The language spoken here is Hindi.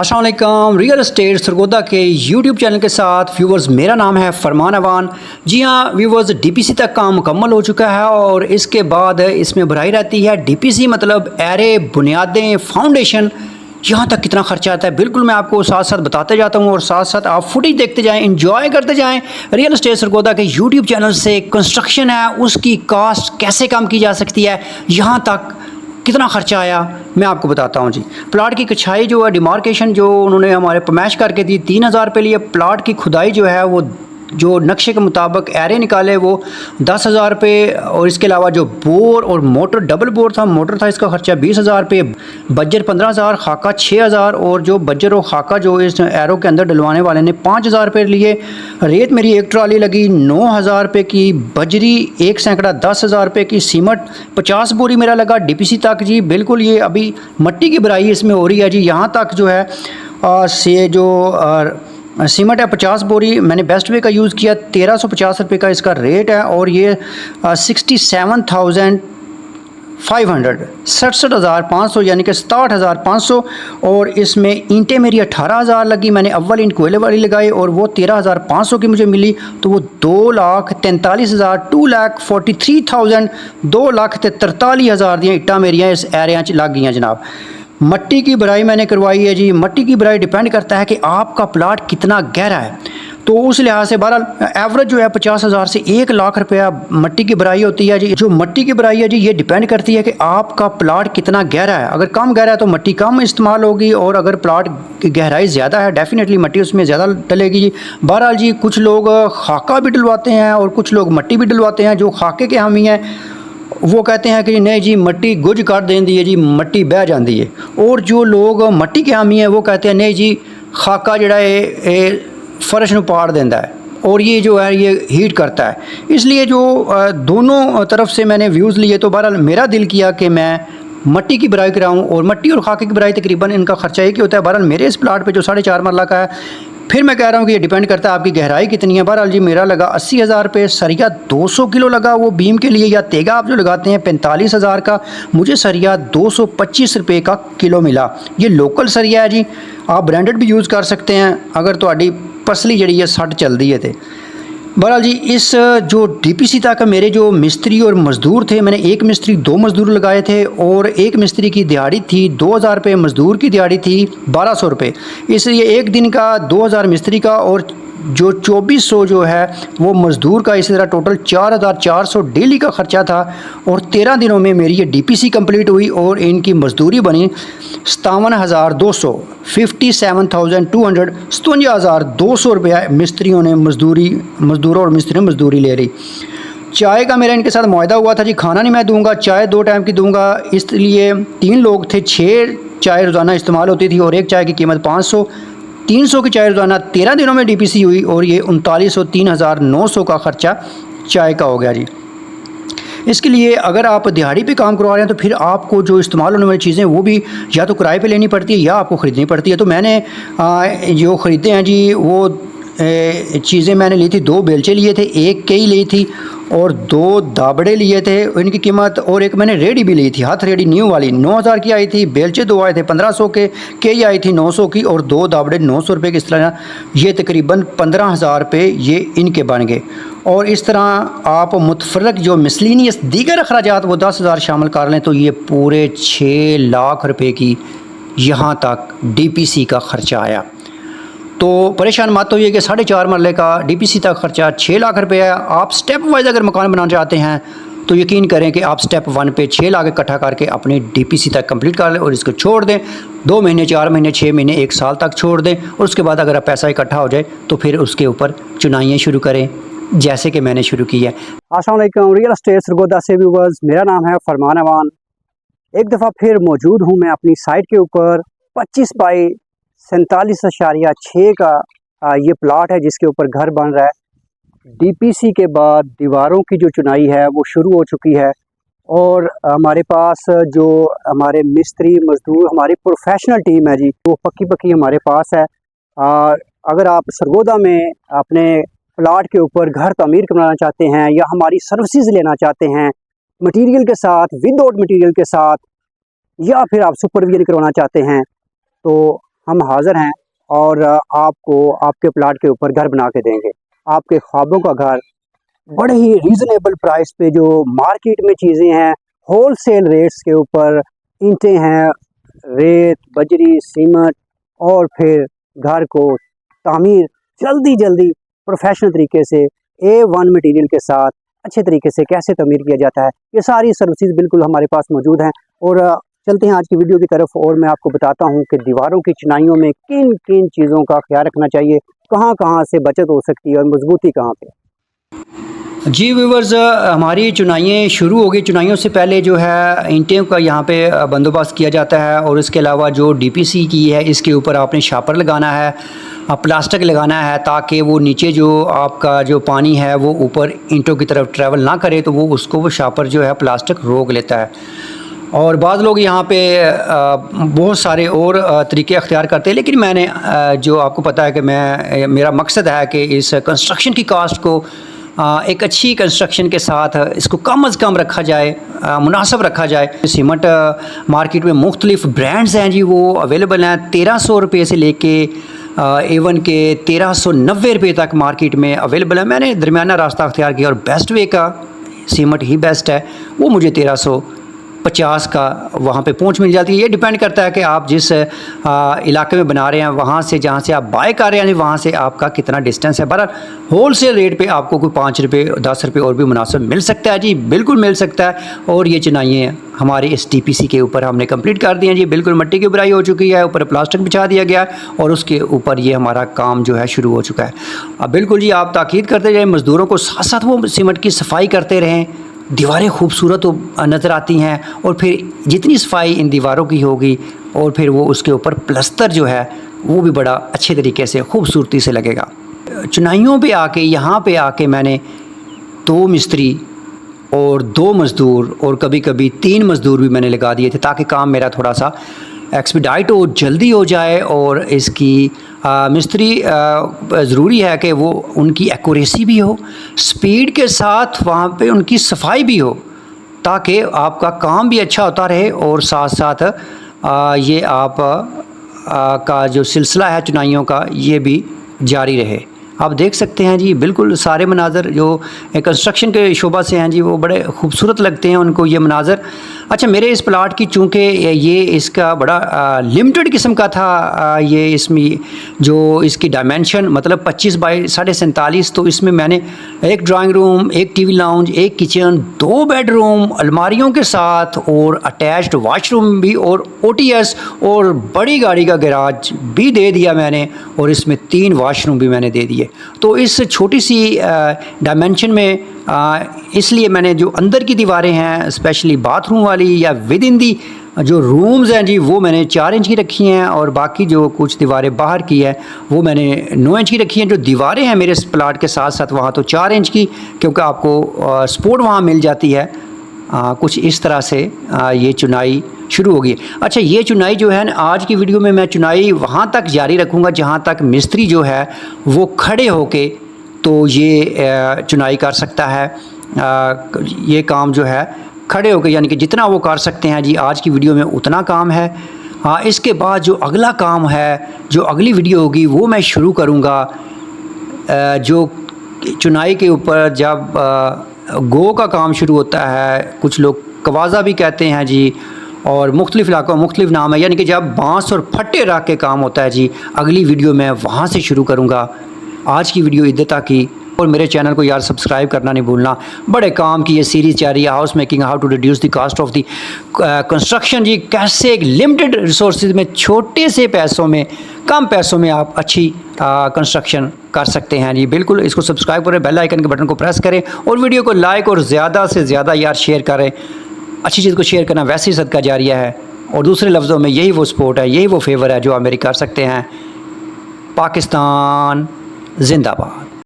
अस्सलाम वालेकुम। रियल एस्टेट सरगोदा के यूट्यूब चैनल के साथ व्यूवर्स, मेरा नाम है फरमान अवान। जी हाँ व्यूवर्स, डीपीसी तक काम मुकम्मल हो चुका है और इसके बाद इसमें भराई रहती है डीपीसी मतलब एरे, बुनियादें, फाउंडेशन। यहाँ तक कितना खर्चा आता है बिल्कुल मैं आपको साथ साथ बताते जाता हूँ और साथ साथ आप फुटेज देखते जाएं, इंजॉय करते जाएं। रियल एस्टेट सरगोदा के यूट्यूब चैनल से कंस्ट्रक्शन है उसकी कास्ट कैसे कम की जा सकती है, यहाँ तक कितना खर्चा आया मैं आपको बताता हूँ जी। प्लाट की कछाई जो है, डिमार्केशन जो उन्होंने हमारे पैमाइश करके दी 3,000 रुपये लिए। प्लाट की खुदाई जो है वो जो नक्शे के मुताबिक एरे निकाले वो 10,000 रुपये। और इसके अलावा जो बोर और मोटर, डबल बोर था, मोटर था, इसका खर्चा 20,000 रुपये। बज्जर 15,000, खाका 6,000 और जो बज्जर और खाका जो इस एरो के अंदर डलवाने वाले ने 5,000 रुपये लिए। रेत मेरी एक ट्राली लगी 9,000 रुपये की। बजरी एक सैकड़ा 10,000 रुपये की। सीमट 50 बोरी मेरा लगा डीपीसी तक जी। बिल्कुल ये अभी मट्टी की भराई इसमें हो रही है जी। यहाँ तक जो है से जो सीमेंट है 50 बोरी, मैंने बेस्ट वे का यूज़ किया। 1,350 रुपये का इसका रेट है और ये 67,500 67,500 यानी कि 67,500। और इसमें ईंटें मेरी 18,000 लगी। मैंने अव्वल ईंट कोयले वाली लगाई और वो 13,500 की मुझे मिली, तो वो 2,43,000 2,43,000 2,43,000 दी ईंटा मेरियाँ इस एरिया च लग गई जनाब। मट्टी की भराई मैंने करवाई है जी। मट्टी की भराई डिपेंड करता है कि आपका प्लाट कितना गहरा है, तो उस लिहाज से बहरहाल एवरेज जो है 50,000 से 1,00,000 रुपया मट्टी की भराई होती है जी। जो मट्टी की भराई है जी ये डिपेंड करती है कि आपका प्लाट कितना गहरा है। अगर कम गहरा है तो मट्टी कम इस्तेमाल होगी और अगर प्लाट की गहराई ज़्यादा है डेफिनेटली मट्टी उसमें ज़्यादा डलेगी जी। बहरहाल जी कुछ लोग खाका भी डलवाते हैं और कुछ लोग मट्टी भी डलवाते हैं। जो खाके के हामी हैं वो कहते हैं कि नहीं जी मट्टी गुज कर देंदी है जी, मट्टी बह जाती है। और जो लोग मट्टी के हामी हैं वो कहते हैं नहीं जी खाका जड़ा है फर्श ਨੂੰ पाड़ देता है और ये जो है ये हीट करता है। इसलिए जो दोनों तरफ से मैंने व्यूज़ लिए तो बहरहाल मेरा दिल किया कि मैं मट्टी की भराई कराऊँ। और मट्टी और खाके की भराई तकरीबन इनका खर्चा एक ही होता है। बहरहाल मेरे इस प्लाट पे जो 4.5 मरला का है, फिर मैं कह रहा हूँ कि ये डिपेंड करता है आपकी गहराई कितनी है। बहरहाल जी मेरा लगा 80,000 रुपये। सरिया 200 किलो लगा वो बीम के लिए, या तेगा आप जो लगाते हैं 45,000 का। मुझे सरिया 225 रुपये का किलो मिला। ये लोकल सरिया है जी, आप ब्रांडेड भी यूज़ कर सकते हैं अगर ਤੁਹਾਡੀ पसली जी है सट चलती है तो। बहरहाल जी इस जो डीपीसी तक मेरे जो मिस्त्री और मज़दूर थे, मैंने एक मिस्त्री 2 मज़दूर लगाए थे और एक मिस्त्री की दिहाड़ी थी 2,000 रुपये, मज़दूर की दिहाड़ी थी 1,200 रुपये। इसलिए एक दिन का 2,000 मिस्त्री का और जो 2,400 जो है वो मज़दूर का, इसी तरह टोटल 4,400 डेली का ख़र्चा था। और 13 दिनों में मेरी ये डीपीसी कंप्लीट हुई और इनकी मज़दूरी बनी 57,200 57,200 57,200 रुपया मिस्त्रियों ने मज़दूरों और मिस्त्रियों ने मज़दूरी ले रही। चाय का मेरा इनके साथ मुआहदा हुआ था जी, खाना नहीं मैं दूंगा, चाय 2 टाइम की दूंगा। इसलिए 3 लोग थे, 6 चाय रोज़ाना इस्तेमाल होती थी और एक चाय की कीमत 500। 300 की चाय रोज़ाना 13 दिनों में डीपीसी हुई और ये 3900 3,900 का ख़र्चा चाय का हो गया जी। इसके लिए अगर आप दिहाड़ी पे काम करवा रहे हैं तो फिर आपको जो इस्तेमाल होने वाली चीज़ें वो भी या तो किराए पे लेनी पड़ती है या आपको ख़रीदनी पड़ती है। तो मैंने जो ख़रीदे हैं जी वो चीज़ें मैंने ली थी। 2 बेलचे लिए थे, एक कई ली थी और 2 दाबड़े लिए थे इनकी कीमत। और एक मैंने रेडी भी ली थी, हाथ रेडी न्यू वाली 9,000 की आई थी। बेलचे 2 आए थे 1,500 के, कई आई थी 900 की और 2 दाबड़े 900 रुपये की। इस तरह ये तकरीबन 15,000 रुपये ये इनके बन गए। और इस तरह आप मुतफरक जो मिसलिनियस दीगर अखराजात वो 10,000 शामिल कर लें तो ये पूरे 6 लाख रुपये की यहाँ तक डीपीसी का ख़र्चा आया। तो परेशान मत होइए कि 4.5 मरले का डीपीसी तक खर्चा 6 लाख रुपये है। आप स्टेप वाइज अगर मकान बनाना चाहते हैं तो यकीन करें कि आप स्टेप 1 पे 6 लाख इकट्ठा करके अपनी डीपीसी तक कंप्लीट कर लें और इसको छोड़ दें। 2 महीने, 4 महीने, 6 महीने, 1 साल तक छोड़ दें और उसके बाद अगर आप पैसा इकट्ठा हो जाए तो फिर उसके ऊपर चुनाइयाँ शुरू करें जैसे कि मैंने शुरू की है। अस्सलाम वालेकुम। रियल एस्टेट सरगोदा से व्यूवर्स, मेरा नाम है फरमान अवान। एक दफ़ा फिर मौजूद हूँ मैं अपनी साइट के ऊपर। 25 बाई 47.6 का ये प्लाट है जिसके ऊपर घर बन रहा है। डीपीसी के बाद दीवारों की जो चुनाई है वो शुरू हो चुकी है और हमारे पास जो हमारे मिस्त्री मज़दूर हमारी प्रोफेशनल टीम है जी वो पक्की पक्की हमारे पास है। अगर आप सरगोदा में अपने प्लाट के ऊपर घर तामीर करवाना चाहते हैं या हमारी सर्विसेज लेना चाहते हैं मटेरियल के साथ, विदाउट मटेरियल के साथ, या फिर आप सुपरविजन करवाना चाहते हैं तो हम हाज़िर हैं और आपको आपके प्लाट के ऊपर घर बना के देंगे, आपके ख्वाबों का घर बड़े ही रीज़नेबल प्राइस पे। जो मार्केट में चीज़ें हैं होलसेल रेट्स के ऊपर, ईंटें हैं, रेत, बजरी, सीमेंट, और फिर घर को तामीर जल्दी प्रोफेशनल तरीके से A1 मटेरियल के साथ अच्छे तरीके से कैसे तामीर किया जाता है, ये सारी सर्विसेज बिल्कुल हमारे पास मौजूद हैं। और चलते हैं आज की वीडियो की तरफ और मैं आपको बताता हूँ कि दीवारों की चिनाइयों में किन किन चीज़ों का ख्याल रखना चाहिए, कहाँ कहाँ से बचत हो सकती है और मजबूती कहाँ पे। जी व्यूवर्स, हमारी चुनाइयाँ शुरू हो गई। चुनाइयों से पहले जो है ईंटें का यहाँ पे बंदोबस्त किया जाता है और इसके अलावा जो DPC की है इसके ऊपर आपने शापर लगाना है, प्लास्टिक लगाना है ताकि वो नीचे जो आपका जो पानी है वो ऊपर ईंटों की तरफ ट्रैवल ना करे, तो वो शापर जो है प्लास्टिक रोक लेता है। और बाद लोग यहाँ पे बहुत सारे और तरीके अख्तियार करते हैं, लेकिन मैंने जो आपको पता है कि मेरा मकसद है कि इस कंस्ट्रक्शन की कास्ट को एक अच्छी कंस्ट्रक्शन के साथ इसको कम अज़ कम रखा जाए, मुनासिब रखा जाए। सीमेंट मार्केट में मुख्तलिफ़ ब्रांड्स हैं जी, वो अवेलेबल हैं। 1300 रुपये से लेके A1 के 1390 रुपये तक मार्केट में अवेलेबल है। मैंने दरमियाना रास्ता अख्तियार किया और बेस्ट वे का सीमेंट ही बेस्ट है, वो मुझे 1350 का वहाँ पे पहुँच मिल जाती है। ये डिपेंड करता है कि आप जिस इलाके में बना रहे हैं वहाँ से, जहाँ से आप बाय कर रहे हैं वहाँ से आपका कितना डिस्टेंस है। बहरहाल होलसेल रेट पे आपको कोई 5 रुपये 10 रुपये और भी मुनासिब मिल सकता है जी, बिल्कुल मिल सकता है। और ये चिनाइयाँ हमारे इस DPC के ऊपर हमने कंप्लीट कर दी हैं जी, बिल्कुल मिट्टी की बुराई हो चुकी है, ऊपर प्लास्टिक बिछा दिया गया और उसके ऊपर ये हमारा काम जो है शुरू हो चुका है। अब बिल्कुल जी आप ताकीद करते जाए, मज़दूरों को साथ साथ वो सीमेंट की सफाई करते रहें, दीवारें खूबसूरत नज़र आती हैं। और फिर जितनी सफाई इन दीवारों की होगी और फिर वो उसके ऊपर प्लस्तर जो है वो भी बड़ा अच्छे तरीके से खूबसूरती से लगेगा। चुनाइयों पे आके, यहाँ पे आके मैंने 2 मिस्त्री और 2 मज़दूर और कभी कभी 3 मज़दूर भी मैंने लगा दिए थे ताकि काम मेरा थोड़ा सा एक्सपीडाइट हो, जल्दी हो जाए। और इसकी मिस्त्री ज़रूरी है कि वो उनकी एक्यूरेसी भी हो, स्पीड के साथ वहाँ पे उनकी सफाई भी हो, ताकि आपका काम भी अच्छा होता रहे और साथ साथ ये आप का जो सिलसिला है चुनाइयों का ये भी जारी रहे। आप देख सकते हैं जी, बिल्कुल सारे मनाज़र जो कंस्ट्रक्शन के शोबा से हैं जी वो बड़े खूबसूरत लगते हैं उनको ये मनाज़र। अच्छा, मेरे इस प्लाट की चूँकि ये इसका बड़ा लिमिटेड किस्म का था, ये इसमें जो इसकी डायमेंशन मतलब 25 बाई 47.5, तो इसमें मैंने एक ड्राइंग रूम, एक TV लाउंज, एक किचन, 2 बेडरूम अलमारियों के साथ और अटैच्ड वाशरूम भी और OTS और बड़ी गाड़ी का गैराज भी दे दिया मैंने, और इसमें 3 वाशरूम भी मैंने दे दिए। तो इस छोटी सी डायमेंशन में इसलिए मैंने जो अंदर की दीवारें हैं स्पेशली बाथरूम वाली या विद इन दी जो रूम्स हैं जी वो मैंने 4 इंच की रखी हैं, और बाकी जो कुछ दीवारें बाहर की है वो मैंने 9 इंच की रखी हैं। जो दीवारें हैं मेरे प्लाट के साथ साथ वहाँ तो 4 इंच की, क्योंकि आपको सपोर्ट वहाँ मिल जाती है। कुछ इस तरह से ये चुनाई शुरू होगी। अच्छा, ये चुनाई जो है ना, आज की वीडियो में मैं चुनाई वहाँ तक जारी रखूँगा जहाँ तक मिस्त्री जो है वो खड़े होके तो ये चुनाई कर सकता है। ये काम जो है खड़े होकर, यानी कि जितना वो कर सकते हैं जी, आज की वीडियो में उतना काम है। हाँ, इसके बाद जो अगला काम है, जो अगली वीडियो होगी वो मैं शुरू करूँगा जो चुनाई के ऊपर जब गो का काम शुरू होता है, कुछ लोग कवाज़ा भी कहते हैं जी, और मुख्तलिफ़ इलाकों में मुख्तलिफ़ नाम है, यानी कि जब बांस और फट्टे रख के काम होता है जी, अगली वीडियो मैं वहाँ से शुरू करूँगा। आज की वीडियो इधर तक ही, और मेरे चैनल को यार सब्सक्राइब करना नहीं भूलना। बड़े काम की ये सीरीज़ जारी है, house making, how to reduce the cost of the construction जी, कैसे एक लिमिटेड रिसोर्सेज में छोटे से पैसों में, कम पैसों में आप अच्छी कंस्ट्रक्शन कर सकते हैं जी। बिल्कुल इसको सब्सक्राइब करें, बेल आइकन के बटन को प्रेस करें और वीडियो को लाइक और ज़्यादा से ज़्यादा यार शेयर करें। अच्छी चीज़ को शेयर करना वैसे ही सदका जारिया है, और दूसरे लफ्ज़ों में यही वो सपोर्ट है, यही वो फेवर है जो आप मेरी कर सकते हैं। पाकिस्तान जिंदाबाद।